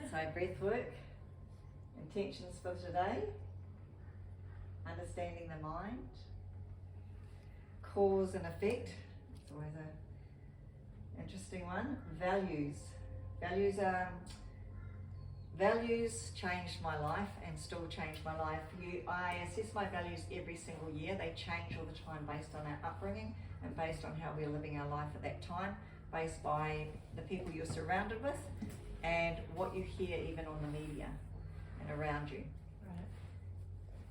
So breath work, intentions for today, understanding the mind, cause and effect, it's always an interesting one, values. Values changed my life and still change my life. I assess my values every single year. They change all the time based on our upbringing and based on how we're living our life at that time, based by the people you're surrounded with and what you hear even on the media and around you. Right.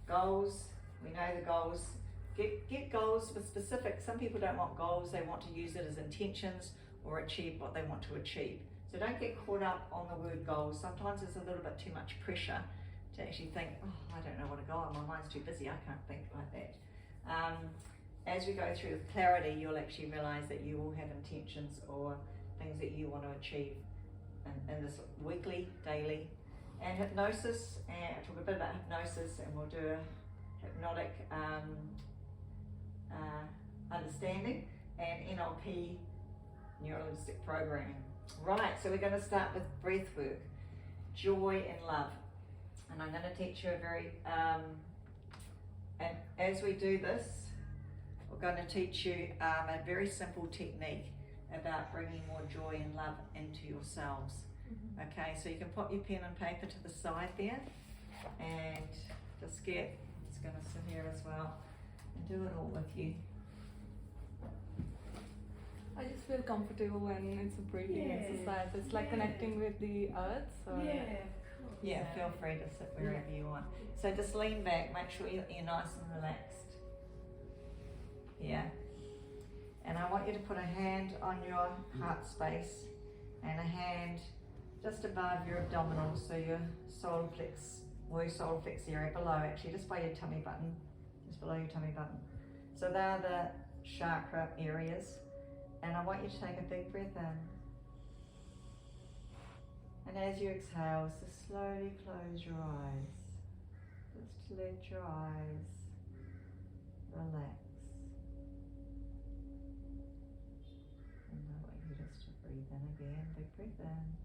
Goals, we know the goals. Get goals for specific. Some people don't want goals, they want to use it as intentions or achieve what they want to achieve. So don't get caught up on the word goals. Sometimes there's a little bit too much pressure to actually think, oh, I don't know what a goal, my mind's too busy, I can't think like that. As we go through with clarity, you'll actually realize that you will have intentions or things that you want to achieve in this weekly, daily. And hypnosis, and I'll talk a bit about hypnosis, and we'll do a hypnotic understanding and NLP, neuro-linguistic programming. Right, so we're going to start with breath work, joy and love. And I'm going to teach you a very, and as we do this, we're going to teach you a very simple technique about bringing more joy and love into yourselves. Mm-hmm. Okay, so you can put your pen and paper to the side there, and just get, it's going to sit here as well, and do it all with you. I just feel comfortable when it's a breathing exercise. It's like connecting with the earth. So Yeah, feel free to sit wherever you want. So just lean back, make sure you're nice and relaxed. Yeah. And I want you to put a hand on your heart space and a hand just above your abdominals, so your solar flex area below, actually, just by your tummy button, just below your tummy button. So they're the chakra areas. And I want you to take a big breath in. And as you exhale, just slowly close your eyes. Just let your eyes relax. And I want you just to breathe in again, big breath in.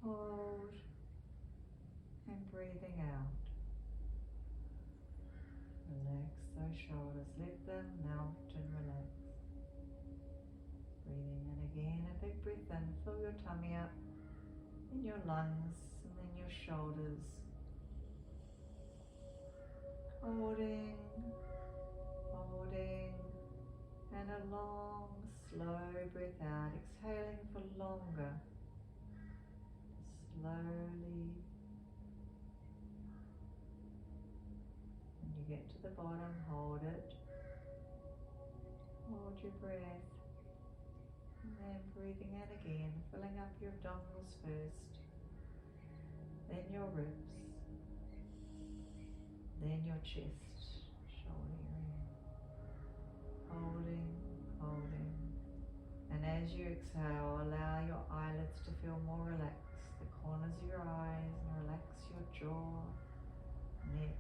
Hold. And breathing out. Relax those shoulders, let them melt and relax. Breathing in again, a big breath in, fill your tummy up, in your lungs, and then your shoulders. Holding, and a long, slow breath out, exhaling for longer. Slowly. You get to the bottom, hold it, hold your breath, and then breathing in again, filling up your abdominals first, then your ribs, then your chest, shoulder area, holding, and as you exhale, allow your eyelids to feel more relaxed, the corners of your eyes, and relax your jaw, neck,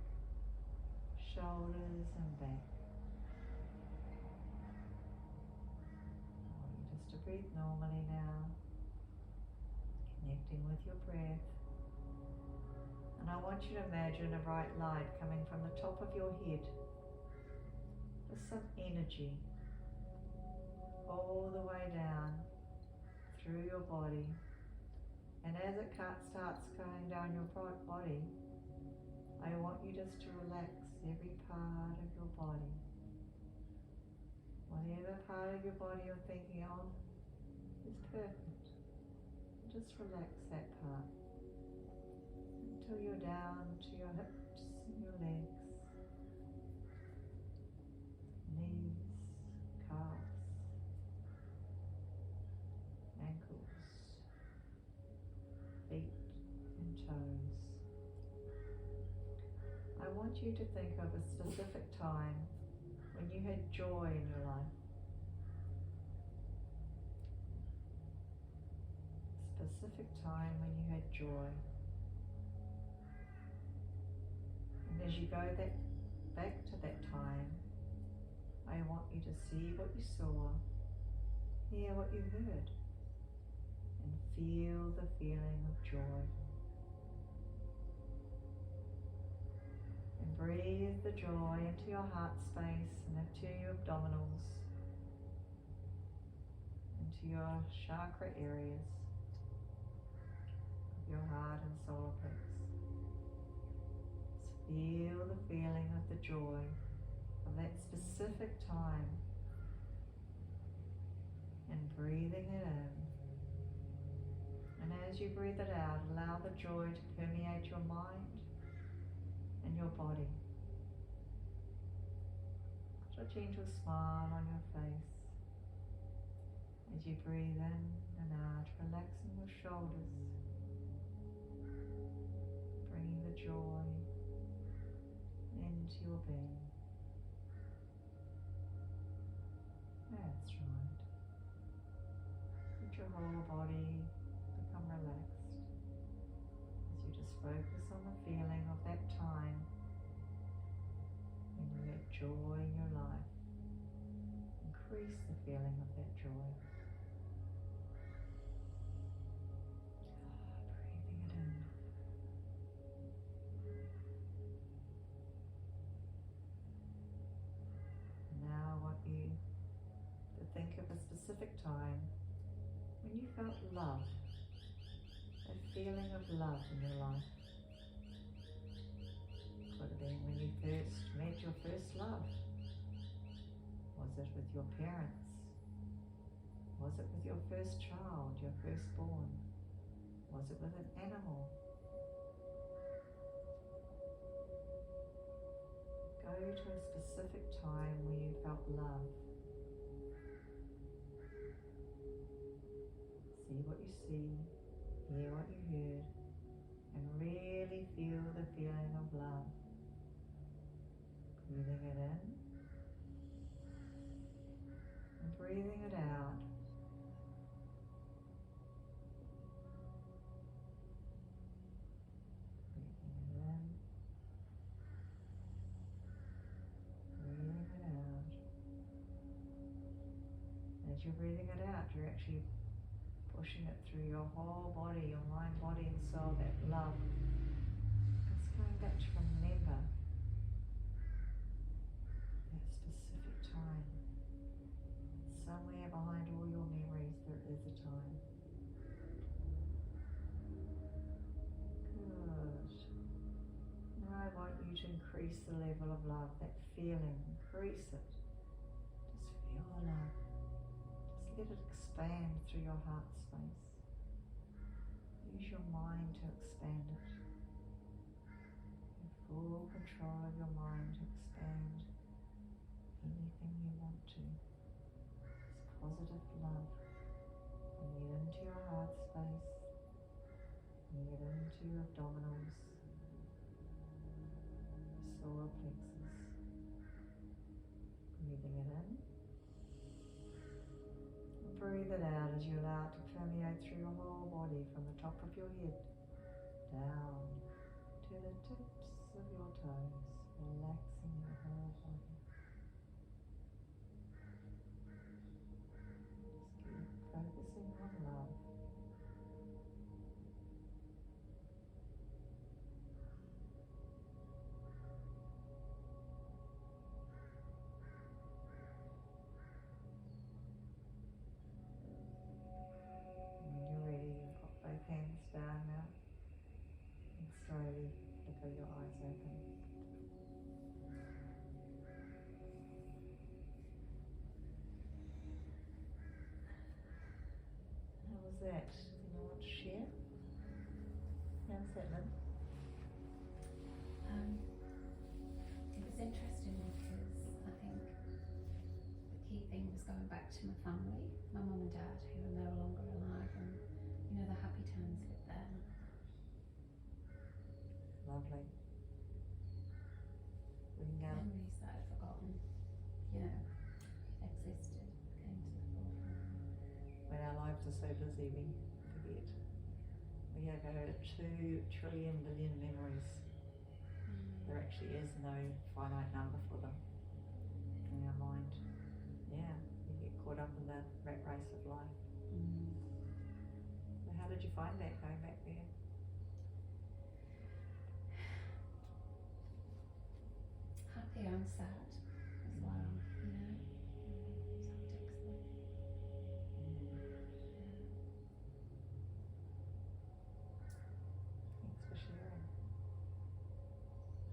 shoulders and back. I want you just to breathe normally now, connecting with your breath. And I want you to imagine a bright light coming from the top of your head. Just some energy all the way down through your body. And as it starts going down your body, I want you just to relax every part of your body. Whatever part of your body you're thinking of is perfect. Just relax that part until you're down to your hips and your legs, knees, calves, ankles, feet and toes. I want you to think of a specific time when you had joy in your life. Specific time when you had joy. And as you go back to that time, I want you to see what you saw, hear what you heard, feel the feeling of joy. And breathe the joy into your heart space and into your abdominals, into your chakra areas of your heart and solar plexus. Feel the feeling of the joy of that specific time and breathing it in. And as you breathe it out, allow the joy to permeate your mind and your body. Put a gentle smile on your face as you breathe in and out, relaxing your shoulders, bringing the joy into your being. That's right. Let your whole body become relaxed as you just focus on the feeling of that time when you had joy in your life. Increase the feeling of that joy. Breathing it in. Now I want you to think of a specific time when you felt love, a feeling of love in your life. Could have been when you first met your first love. Was it with your parents? Was it with your first child, your firstborn? Was it with an animal? Go to a specific time where you felt love. See what you see, hear what you heard, and really feel the feeling of love. Breathing it in and breathing it out. Breathing it in, breathing it out. As you're breathing it out, you're actually pushing it through your whole body, your mind, body and soul, that love. It's going back to remember that specific time. Somewhere behind all your memories there is a time. Good. Now I want you to increase the level of love, that feeling, increase it. Just feel the love. Just let it expand through your heart space. Use your mind to expand it. Have full control of your mind to expand anything you want to. This positive love. Bring it into your heart space. Bring it into your abdominals, your solar plexus. Breathing it in. Breathe it out as you allow it to permeate through your whole body from the top of your head down to the tips of your toes, relaxing your whole body. Just keep focusing on love. Hands down now, and slowly flicker your eyes open. How was that? Anyone want to share? How was that, Lynn? It was interesting because I think the key thing was going back to my family, my mum and dad who are no longer alive, and you know, the happy times with them. Lovely. Bring out Memories that I'd forgotten, you know, existed, came to the forefront. when our lives are so busy we forget. We have over 2 trillion billion memories. There actually is no finite number for them in our mind. Yeah, we get caught up in the rat race of life. So how did find that going back there? Happy and sad as well, you know. Subjects there. Thanks for sharing.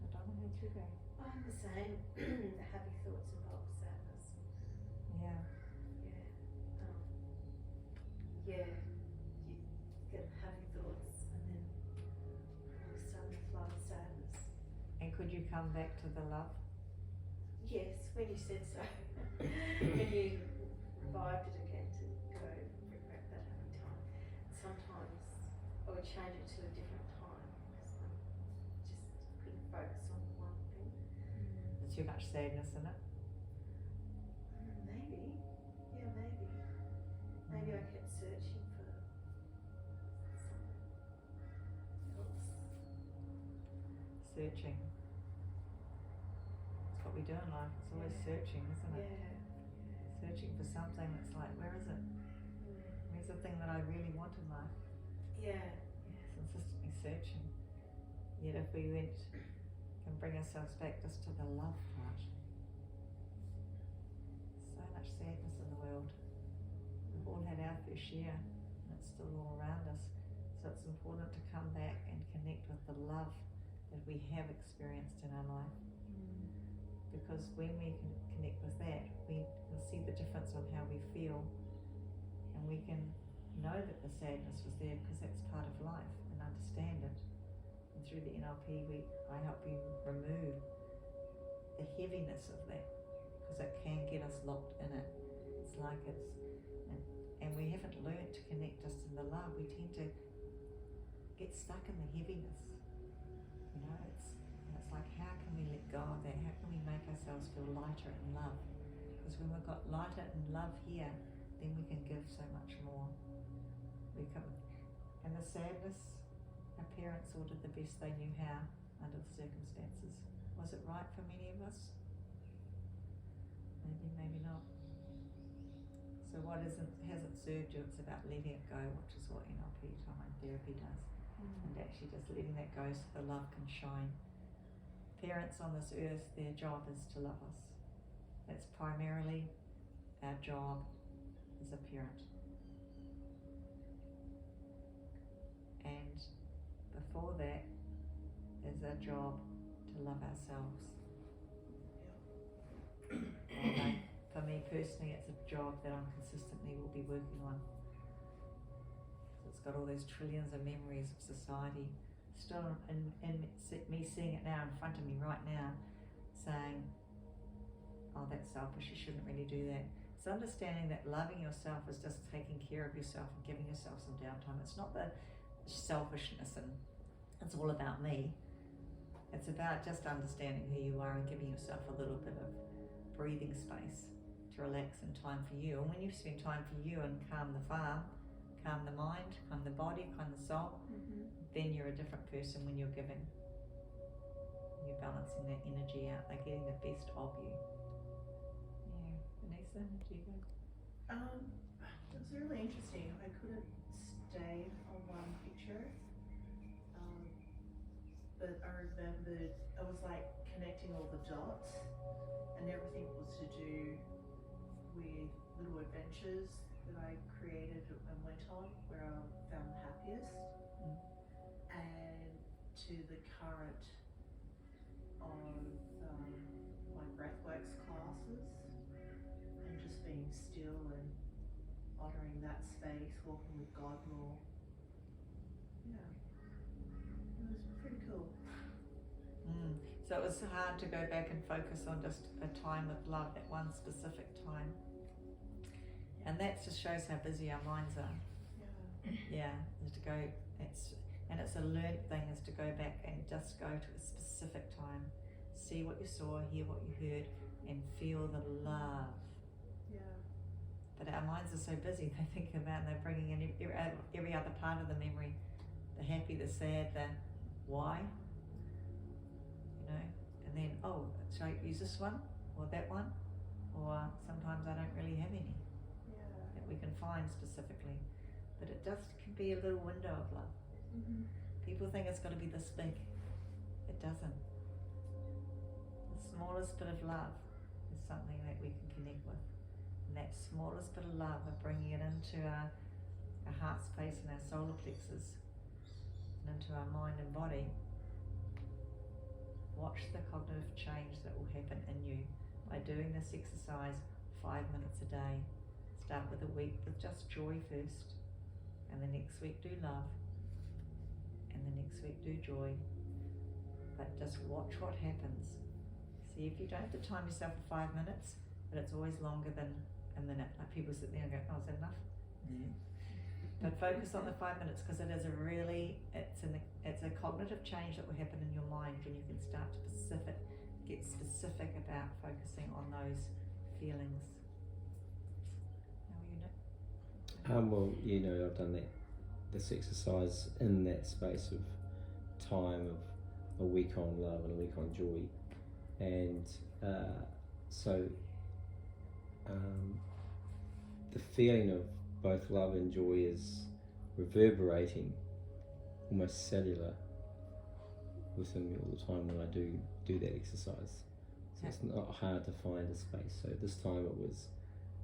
I don't know how you go. I'm the same. The happy thoughts involve sadness. Yeah. Yeah. You get happy thoughts and then all of a sudden a flood of sadness. And could you come back to the love? Yes, when you said so. When you revived it again to go bring back that happy time. Sometimes I would change it to a different time because I just couldn't focus on one thing. There's too much sadness in it. Maybe. Yeah, maybe. Maybe I kept searching for something else. Searching. That's what we do in life. It's always Yeah. searching, isn't it? Yeah. Searching for something that's like, where is it? Where's the thing that I really want in life? Yeah. Consistently searching. Yet if we can bring ourselves back just to the love part. So much sadness in the world. We've all had our fair share and it's still all around us. So it's important to come back and connect with the love that we have experienced in our life. Because when we can connect with that, we can see the difference on how we feel, and we can know that the sadness was there because that's part of life and understand it. And through the NLP, I help you remove the heaviness of that because it can get us locked in it. It's like and we haven't learned to connect just in the love. We tend to get stuck in the heaviness. You know, it's like, how can we let go of that? How can we make ourselves feel lighter in love? Because when we've got lighter in love here, then we can give so much more. And the sadness, our parents all did the best they knew how under the circumstances. Was it right for many of us? Maybe, maybe not. So what hasn't served you, it's about letting it go, which is what NLP, time therapy does. And actually just letting that go so the love can shine. Parents on this earth, their job is to love us. That's primarily our job as a parent. And before that is our job to love ourselves. And for me personally, it's a job that I'm consistently will be working on. It's got all those trillions of memories of society still in me seeing it now in front of me right now, saying, oh, that's selfish, you shouldn't really do that. It's understanding that loving yourself is just taking care of yourself and giving yourself some downtime. It's not the selfishness and it's all about me. It's about just understanding who you are and giving yourself a little bit of breathing space to relax and time for you. And when you spend time for you and calm the farm, calm the mind, calm the body, calm the soul, then you're a different person when you're giving. You're balancing that energy out. They're getting the best of you. Yeah, Vanessa, do you go? It was really interesting. I couldn't stay on one picture, but I remembered it was like connecting all the dots, and everything was to do with little adventures that I created and went on where I found happiest, and to the current of my breathworks classes and just being still and honouring that space, walking with God more. Yeah, it was pretty cool. So it was hard to go back and focus on just a time with love, that one specific time. And that just shows how busy our minds are. Yeah. Yeah, is to go, it's a learned thing, is to go back and just go to a specific time, see what you saw, hear what you heard, and feel the love. Yeah. But our minds are so busy, they think about, and they're bringing in every other part of the memory, the happy, the sad, the why, you know, and then, oh, should I use this one, or that one, or sometimes I don't really have any Yeah. that we can find specifically, but it does can can be a little window of love. People think it's got to be this big. It doesn't. The smallest bit of love is something that we can connect with. And that smallest bit of love of bringing it into our heart space and our solar plexus and into our mind and body. Watch the cognitive change that will happen in you by doing this exercise 5 minutes a day. Start with a week with just joy first, and the next week do love, and the next week do joy. But just watch what happens. See if you don't have to time yourself for 5 minutes, but it's always longer than a minute. Like people sit there and go, oh, is that enough? Yeah. But focus on the 5 minutes, because it is it's a cognitive change that will happen in your mind when you can start to get specific about focusing on those feelings. How are you, Nick? Well, you know, I've done this exercise in that space of time of a week on love and a week on joy, and so the feeling of both love and joy is reverberating, almost cellular, within me all the time when I do that exercise. So it's not hard to find a space. So this time it was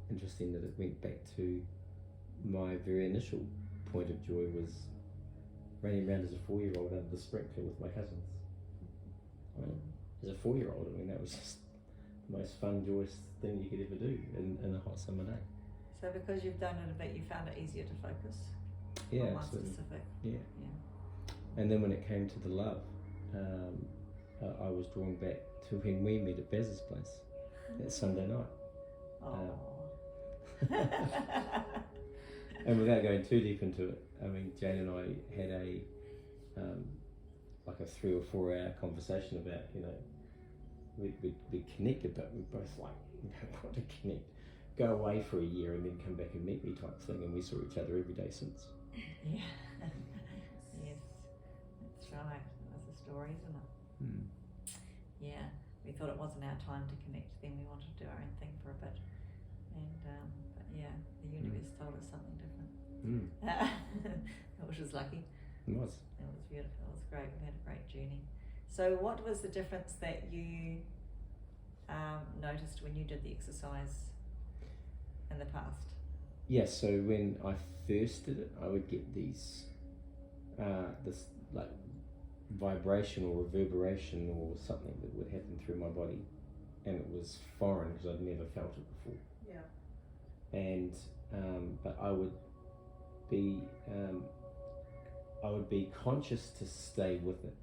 interesting that it went back to my very initial point of joy was running around as a 4-year-old under the sprinkler with my cousins. I mean, as a 4-year-old, I mean, that was just the most fun, joyous thing you could ever do in a hot summer day. So because you've done it a bit, you found it easier to focus Yeah, on one absolutely. specific. Yeah. Yeah. And then when it came to the love, I was drawn back to when we met at Baz's place that Sunday night. Oh. And without going too deep into it, I mean, Jane and I had like a 3 or 4 hour conversation about, you know, we connected, but we both like, we don't want to connect. Go away for a year and then come back and meet me type thing, and we saw each other every day since. Yeah. Yes, that's right. That's the story, isn't it? Mm. Yeah, we thought it wasn't our time to connect. Then we wanted to do our own thing for a bit, and but yeah, the universe told us something different, which was lucky. It was. It was beautiful. It was great. We had a great journey. So, what was the difference that you noticed when you did the exercise in the past? Yes, so when I first did it, I would get these, this like vibration or reverberation or something that would happen through my body, and it was foreign because I'd never felt it before. Yeah. And but I would be conscious to stay with it.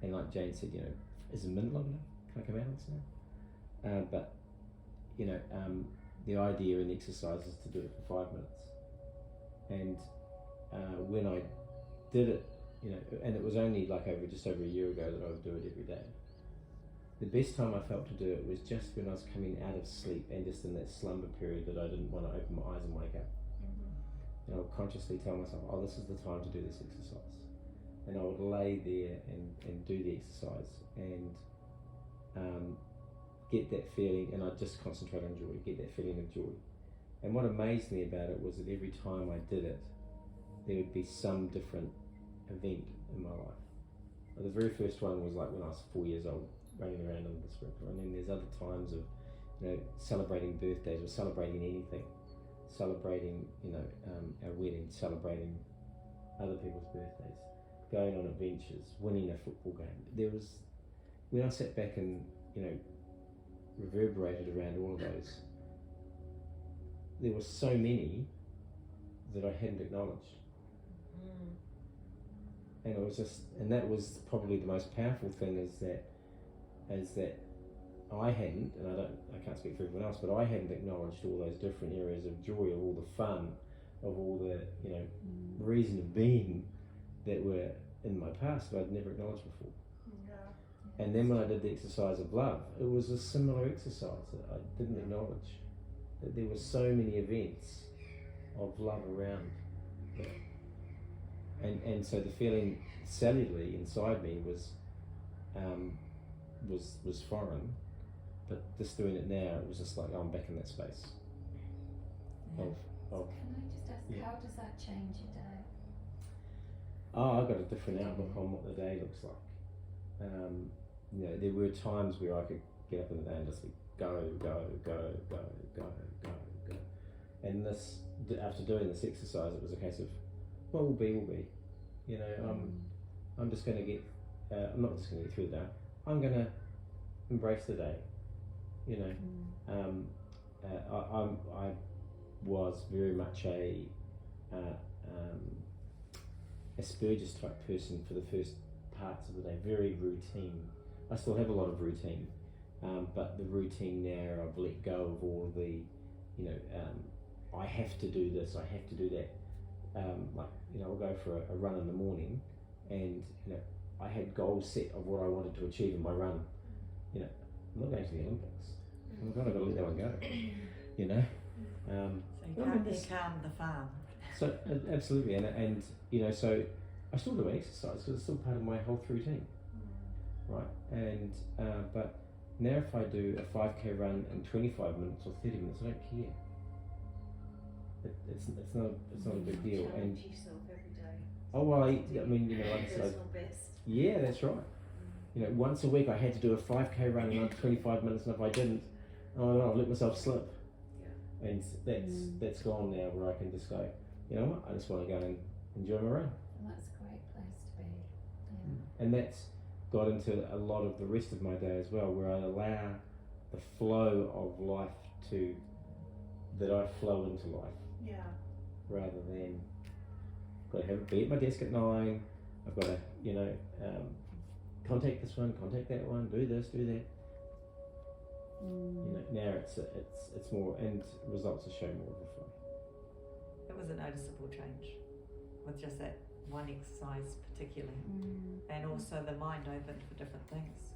And like Jane said, you know, is a minute long enough? Can I come out of this now? But you know, the idea in the exercise is to do it for 5 minutes. And when I did it, you know, and it was only like just over a year ago that I would do it every day. The best time I felt to do it was just when I was coming out of sleep and just in that slumber period that I didn't want to open my eyes and wake up. And I would consciously tell myself, oh, this is the time to do this exercise. And I would lay there and do the exercise and get that feeling, and I'd just concentrate on joy, get that feeling of joy. And what amazed me about it was that every time I did it, there would be some different event in my life. The very first one was like when I was 4 years old, running around under the sprinkler, and then there's other times of, you know, celebrating birthdays or celebrating anything, celebrating, you know, our wedding, celebrating other people's birthdays, going on adventures, winning a football game. There was, when I sat back and, you know, reverberated around all of those, there were so many that I hadn't acknowledged. And it was just, and that was probably the most powerful thing is that I hadn't, and I can't speak for everyone else, but I hadn't acknowledged all those different areas of joy, of all the fun, of all the, you know, reason of being that were in my past that I'd never acknowledged before. Yeah. And then when I did the exercise of love, it was a similar exercise that I didn't acknowledge, that there were so many events of love around that. And so the feeling cellularly inside me was foreign, but just doing it now, it was just like, oh, I'm back in that space of Can I just ask Yeah. How does that change your day? Oh, I got a different outlook on what the day looks like. You know, there were times where I could get up in the day and just be go, go, go, go, go, go, go. And this, after doing this exercise, it was a case of, well, will be. You know, I'm just going to get, I'm not just going to get through the day. I'm going to embrace the day. You know, I was very much a Asperger's type person for the first parts of the day, very routine. I still have a lot of routine, but the routine now, I've let go of all the, you know, I have to do this, I have to do that. Like, you know, I'll go for a run in the morning, and, you know, I had goals set of what I wanted to achieve in my run. You know, I'm not going to the Olympics. I'm kind of got to let that one go. You know. So you can't calm the farm. So absolutely, and you know, so I still do exercise because it's still part of my health routine, right? And but now if I do a 5k run in 25 minutes or 30 minutes, I don't care. It's not a big deal. And Challenge yourself every day. oh well, I mean, you know, like I said, Personal best. yeah, that's right. You know, once a week I had to do a 5k run in 25 minutes, and if I didn't, oh no, I've let myself slip. Yeah. And that's gone now, where I can just go, you know what, I just want to go and enjoy my run. And that's a great place to be. Yeah. And that's got into a lot of the rest of my day as well, where I allow the flow of life that I flow into life, Yeah. rather than got to be at my desk at 9, I've got to, you know, contact this one, contact that one, do this, do that. You know, now it's more, and results are showing more of a flow. It was a noticeable change with just that one exercise particularly, and also the mind opened for different things.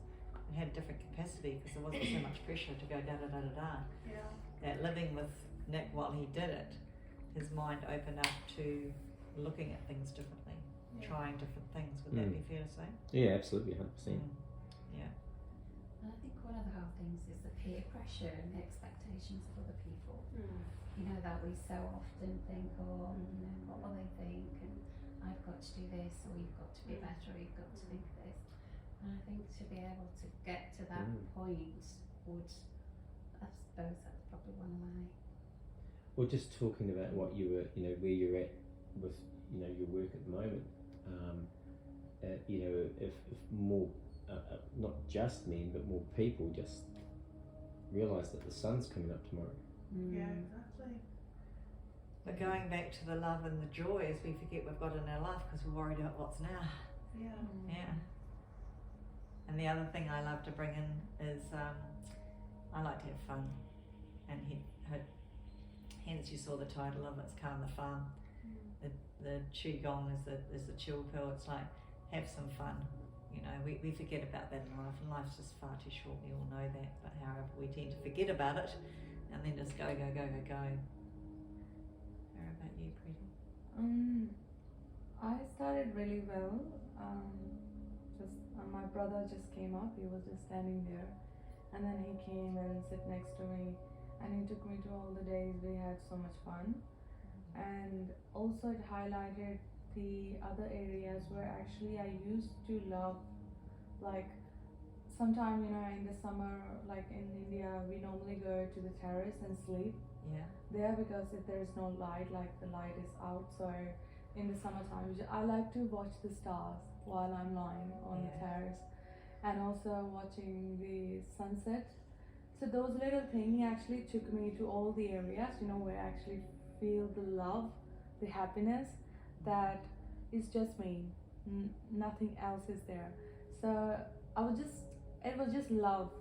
It had different capacity because there wasn't so much pressure to go da da da da da. Yeah. That living with Nick while he did it, his mind opened up to looking at things differently, trying different things. Would that be fair to say? Yeah, absolutely, 100%. Yeah. And I think one of the hard things is the peer pressure and the expectations of other people. You know, that we so often think, oh, you know, what will they think? And I've got to do this, or you've got to be better, or you've got to think this. And I think to be able to get to that point would, I suppose that's probably one way. Well, just talking about what you were, you know, where you're at with, you know, your work at the moment. You know, if more, not just men, but more people just realise that the sun's coming up tomorrow. Yeah, exactly. But going back to the love and the joys we forget we've got in our life because we're worried about what's now. Yeah. Yeah. And the other thing I love to bring in is I like to have fun. And hence you saw the title of it's Calm the Farm. The Qigong is the chill pill. It's like, have some fun. You know, we forget about that in life, and life's just far too short, we all know that, but however, we tend to forget about it and then just go. How about you, Preeti? I started really well. My brother just came up. He was just standing there, and then he came and sit next to me, and he took me to all the days we had so much fun, and also it highlighted the other areas where actually I used to love, like sometime, you know, in the summer, like in India, we normally go to the terrace and sleep Yeah. there, because if there is no light, like the light is out, so in the summertime I like to watch the stars while I'm lying on the terrace, and also watching the sunset. So those little things actually took me to all the areas, you know, where I actually feel the love, the happiness, that is just me, nothing else is there. So it was just love,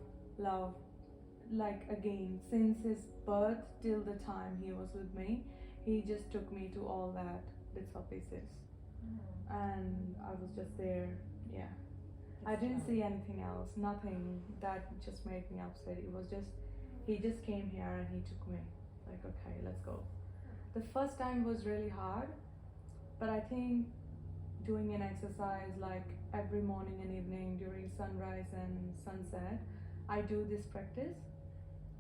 like again, since his birth till the time he was with me, he just took me to all that bits of pieces, and I was just there. Yeah, I didn't see anything else, nothing that just made me upset. It was just, he just came here and he took me, like, okay, let's go. The first time was really hard, but I think doing an exercise like every morning and evening during sunrise and sunset, I do this practice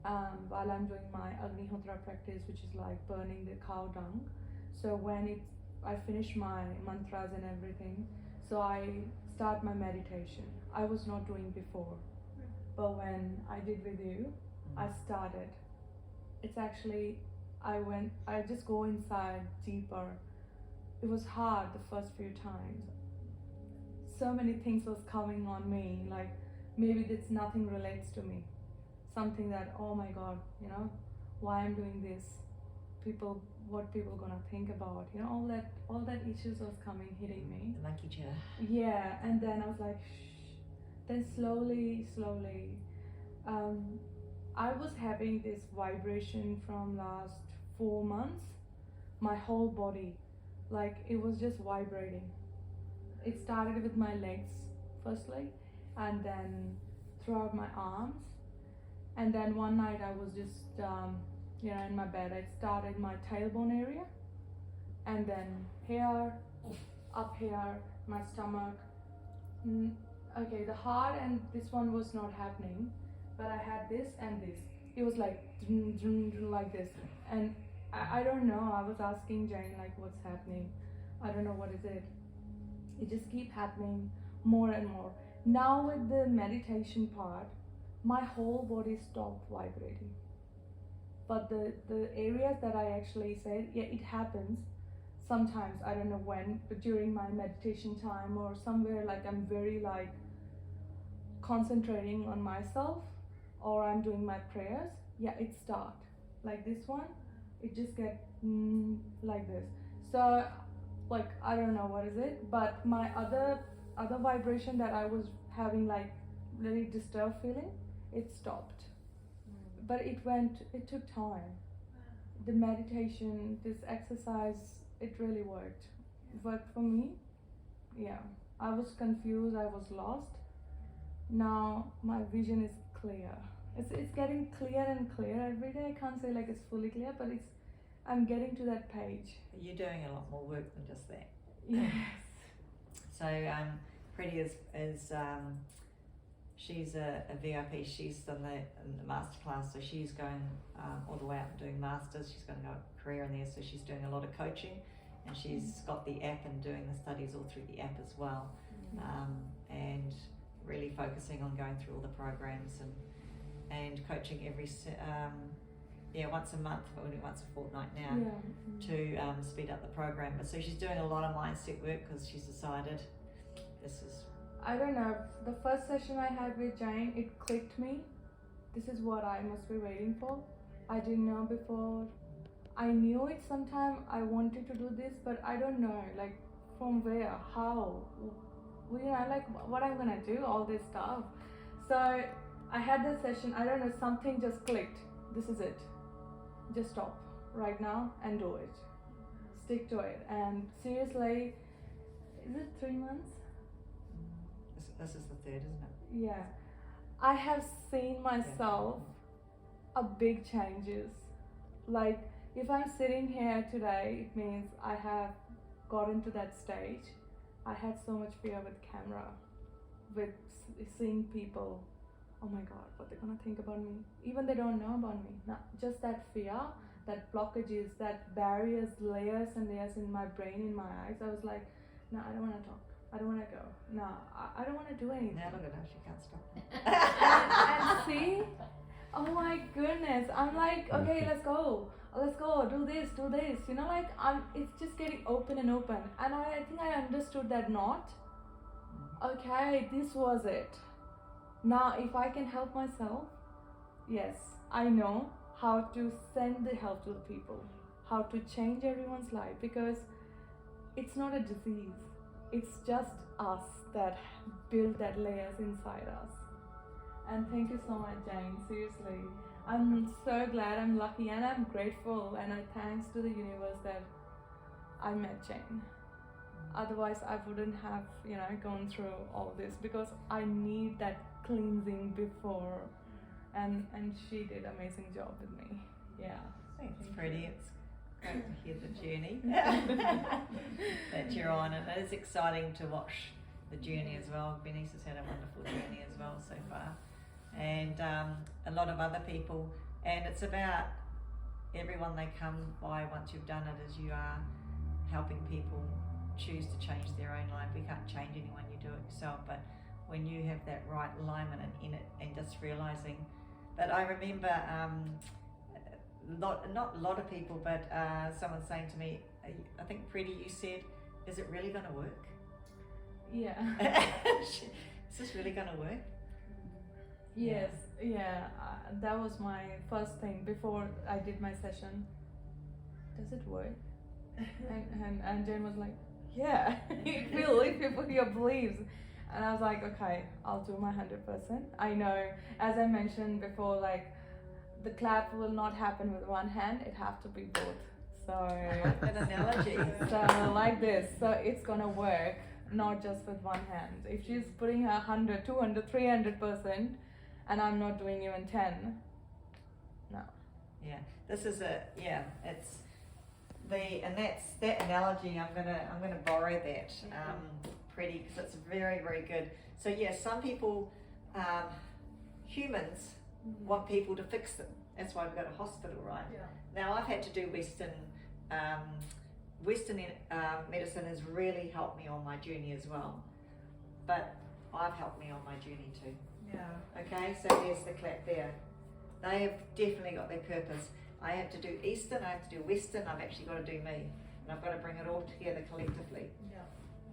while I'm doing my Agnihotra practice, which is like burning the cow dung. So when I finish my mantras and everything, so I start my meditation. I was not doing before, but when I did with you, I started. It's actually, I just go inside deeper. It was hard the first few times. So many things was coming on me, like maybe this nothing relates to me. Something that, oh my God, why I'm doing this, what people gonna think about, all that issues was coming, hitting me. The monkey chair. Yeah, and then I was like, shh. Then slowly, I was having this vibration from last 4 months. My whole body, like it was just vibrating. It started with my legs firstly, and then throughout my arms. And then one night I was just, in my bed. I started my tailbone area, and then here, up here, my stomach. Okay, the heart and this one was not happening, but I had this and this. It was like like this, and I don't know. I was asking Jane like, what's happening? I don't know what is it. It just keep happening more and more. Now with the meditation part, my whole body stopped vibrating. But the areas that I actually said, yeah, it happens sometimes. I don't know when, but during my meditation time or somewhere, like I'm very like concentrating on myself, or I'm doing my prayers. Yeah, it start like this one. It just get like this. So like I don't know what is it, but my other vibration that I was having, like really disturbed feeling, it stopped. But it took time. The meditation, this exercise, it really worked for me. Yeah, I was confused, I was lost. Now my vision is clear. It's getting clear and clear every day. I can't say like it's fully clear, but I'm getting to that page. You're doing a lot more work than just that. Yes. So Pretty is she's a VIP. She's in the master class, so she's going all the way up and doing masters. She's going to go a career in there, so she's doing a lot of coaching, and she's got the app and doing the studies all through the app as well, and really focusing on going through all the programs and coaching once a month, or once a fortnight now, to speed up the program. But so she's doing a lot of mindset work because she's decided this is. I don't know. The first session I had with Jane, it clicked me. This is what I must be waiting for. I didn't know before. I knew it sometime. I wanted to do this, but I don't know, like from where, how, like what I'm gonna do, all this stuff. So I had this session. I don't know, something just clicked. This is it. Just stop right now and do it. Stick to it. And seriously, is it 3 months? This is the third, isn't it? Yeah. I have seen myself a big changes. Like if I'm sitting here today, it means I have gotten to that stage. I had so much fear with camera, with seeing people. Oh my God, what they're gonna think about me. Even they don't know about me. Not just that fear, that blockages, that barriers, layers and layers in my brain, in my eyes. I was like, no, I don't wanna talk. I don't want to go. No, I don't want to do anything. Now look at her, she can't stop. and see, oh my goodness, I'm like, okay, let's go, do this. Like it's just getting open and open. And I think I understood that not. Okay, this was it. Now, if I can help myself, yes, I know how to send the help to the people, how to change everyone's life, because it's not a disease. It's just us that build that layers inside us. And thank you so much, Jane. Seriously, I'm so glad, I'm lucky, and I'm grateful, and I thanks to the universe that I met Jane. Otherwise, I wouldn't have, gone through all this, because I need that cleansing before, and she did an amazing job with me. Yeah. It's pretty. It's great to hear the journey that you're on, and it is exciting to watch the journey as well. Bernice has had a wonderful journey as well so far, and a lot of other people, and it's about everyone they come by once you've done it as you are, helping people choose to change their own life. We can't change anyone, you do it yourself, but when you have that right alignment in it and just realizing. But I remember not a lot of people, but someone saying to me, I think Freddie, you said, is it really going to work? Yeah. Is this really going to work? Yes, yeah, that was my first thing before I did my session. Does it work? and Jane was like, yeah, if you put your beliefs. And I was like, okay, I'll do my 100%. I know, as I mentioned before, like, the clap will not happen with one hand, it have to be both. So, An analogy. so like this, so it's gonna work, not just with one hand. If she's putting her 100, 200, 300%, and I'm not doing even 10, no. Yeah, this is it's and that's that analogy. I'm gonna borrow that pretty, because it's very, very good. So yeah, some people, humans want people to fix them. That's why we've got a hospital, right? Yeah. Now I've had to do Western medicine has really helped me on my journey as well, but I've helped me on my journey too. Yeah. Okay, so there's the clap there. They have definitely got their purpose. I have to do Eastern, I have to do Western, I've actually got to do me. And I've got to bring it all together collectively. Yeah.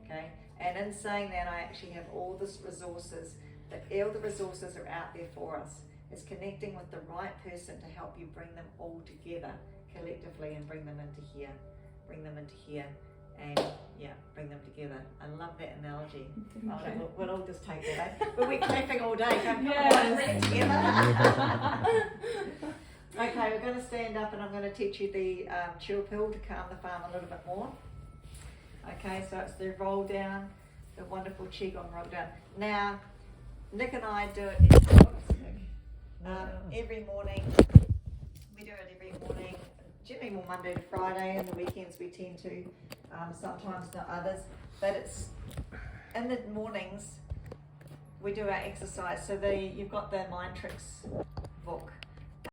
Okay, and in saying that, I actually have all the resources, all the resources are out there for us. It's connecting with the right person to help you bring them all together collectively and bring them into here, and yeah, bring them together. I love that analogy. We'll all just take that, eh? But we're clapping all day, so Yes. together. Okay, we're going to stand up and I'm going to teach you the chill pill to calm the farm a little bit more. Okay, so it's the roll down, the wonderful Qigong roll down. Now, Nick and I do it every morning. We do it every morning, generally more Monday to Friday, and the weekends we tend to, sometimes not others. But it's in the mornings we do our exercise. So you've got the Mind Tricks book.